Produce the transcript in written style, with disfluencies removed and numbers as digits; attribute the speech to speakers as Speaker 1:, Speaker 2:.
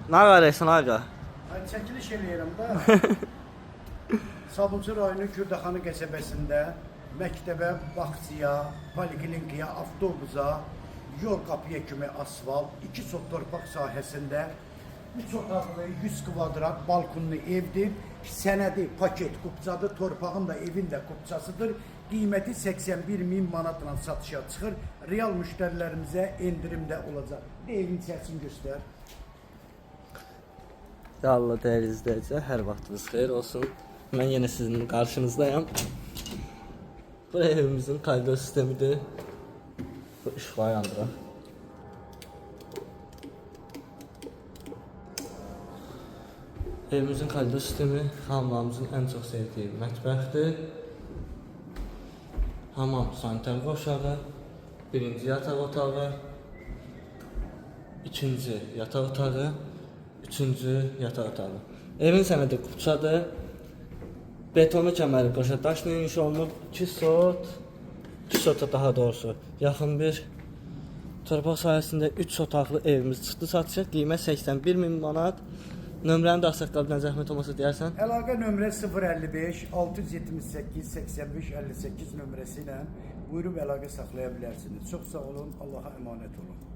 Speaker 1: Nə qaraysan ağa?
Speaker 2: Mən çəkiliş eləyirəm da. Sabunçu rayonu Kürdəxanı qəsəbəsində məktəbə, bağçaya, poliklinikaya, avtobusa, yol qapıya kimi asfalt, 2 sot torpaq sahəsində 3 otaqlı 100 kvadrat balkonlu evdir. Sənədi, paket, kupçadır, torpağın da evin də kupçasıdır. Qiyməti 81.000 manatla satışa çıxır. Real müştərilərimizə endirimdə olacaq. Evin içərisini göstər.
Speaker 1: Allah dəyərli izləyicilər, hər vaxtınız xeyir olsun. Mən yenə sizin qarşınızdayım. Bu evimizin kalorifer sistemidir. Bu işıqları yandıraq. Evimizin kalorifer sistemi hamamızın ən çox sevdiyi mətbəxdir. Hamam sanitar qoşağı, birinci yataq otağı, ikinci yataq otağı, üçüncü yataq otağı. Evin sənədi kupçadır. Betonlu kəməri qoşa daşla inşa olunub. 2 sota daha doğrusu yaxın bir torpaq sahəsində 3 otaqlı evimiz çıxdı satışa. Qiymət 81.000 manat. Nömrəni də Ağsaqqaldan zəhmət olmasa deyərsən.
Speaker 2: Əlaqə nömrə 055 678 85 58 nömrəsi ilə buyurub əlaqə saxlaya bilərsiniz. Çox sağ olun, Allaha əmanət olun.